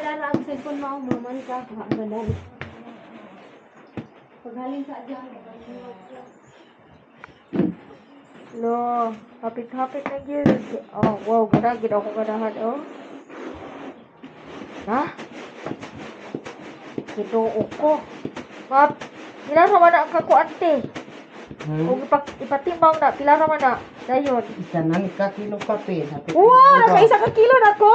dala ang cellphone mo, maman ka, madali. Pagaling sa dyan. Lo, hapit-hapit na yun. Oh, wow, ganda, ganda ako ganahan, oh. Ha? Ito, uko. Map, pila naman na ang kakuante. Kung ipatimbang na, pila naman na. Dayon. Isa na ni ka kilo kape. Wow, nasa isa ka kilo na ko?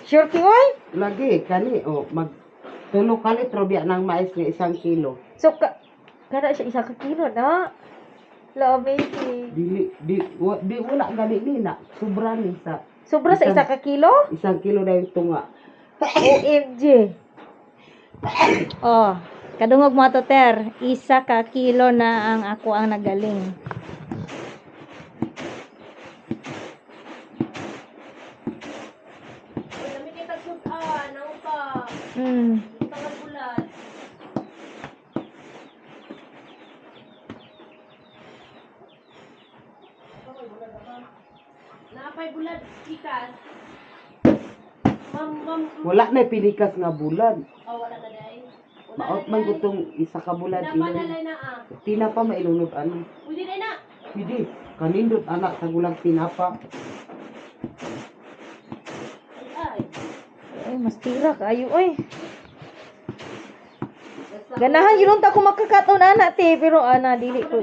Sure ki, oy? Lagi, kani, mag tulo ka litro biya ng mais nga 1 kilo. So, kada siya isa ka kilo na. La, amazing. Di wala gani ni na. Sobra ni sa. Sobra sa isa ka kilo? 1 kilo na yung tunga. OMG. Oh, kadungog mo to, Ter. Isa ka kilo na ang ako ang nagaling. Hmm. Napay bulan pikas. Wala na pilikas nga bulan. Oh, wala na dai. Maot man gutong isa ka bulan Napanalay na ah. Tinapa mailunod ano. Pwede na na. Hindi. Kanindot anak sa gulang tinapa. Ay, mas tira kayo, oy. Ganahan yun ta ko makakataon ana te, pero ana dili ko.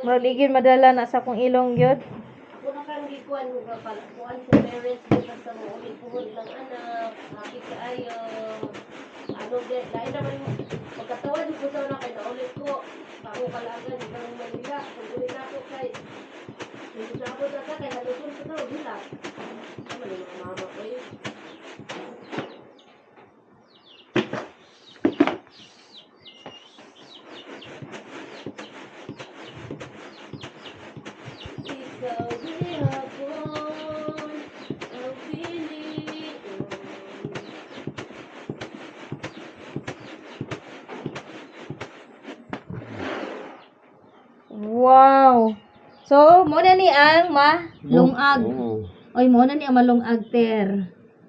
Maligid madala na sa akong ilong gyud. Ako na kang gikuan mo ka pala. Kuan sa parents ko sa mga ulit-ulit lang anak. Happy ka ayo. Ano din, dahil naman pagkatawa ko sa una kay naulit ko. Ako kalagan, ibang Manila. Kung ulit ako kay hindi na ako na kay halusun ko na bilang. Ano yung mga mama ko yun? Ikaw di hapon ang piling ko. Wow. So, mo na ni ang malungag. Oo. Oy, mo na ni ang malungag ter.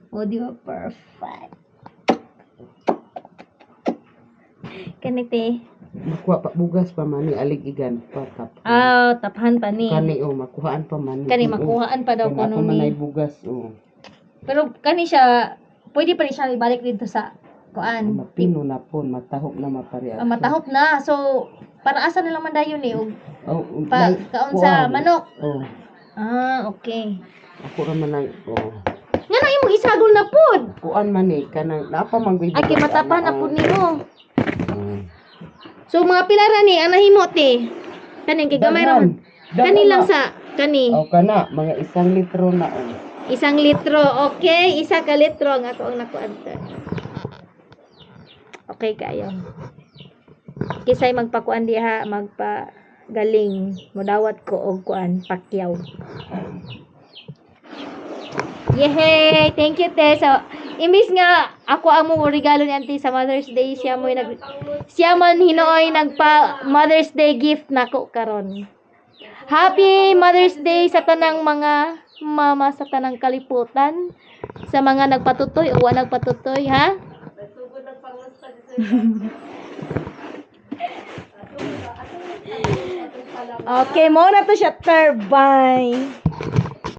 O di ba perfect. Kanite. Makuha pa bugas pa man ni aligigan pa tap. Ah, taphan pa ni. Kani makuhaan pa man. Kani makuhaan pa daw Kani kuno man ay ni. bugas Pero kani siya, pwede pa rin siya ibalik dito sa kuan. Mapino na po, matahok na mapare. Matahok na. So, para asa na lang man dayon ni og kaon kuha. sa manok. Oh, Ah, okay. ako ra man ay Nga na imong isagol na pod. kuan man ni kanang napa man gyud. Ay, kay matapan na pod nimo. Mm. So, mga pilara ni, ang nahimot eh. Kani, kay gamay raman. Kani lang sa, kani. Kana, mga 1 litro na. 1 litro. Okay, 1 ka litro ang ako ang nakuanta. Okay kayo. Kisay magpakuan diha, magpagaling. Mudawat ko og kuan, pakyaw. Yehey! Thank you, te. So, imbis nga ako ang mo regalo ni Auntie sa Mother's Day, siya man hinooy nagpa Mother's Day gift nako karon. Happy Mother's Day sa tanang mga mama sa tanang kaliputan, sa mga nagpatutoy o wala nagpatutoy, ha? Okay, mo na to siya turbine.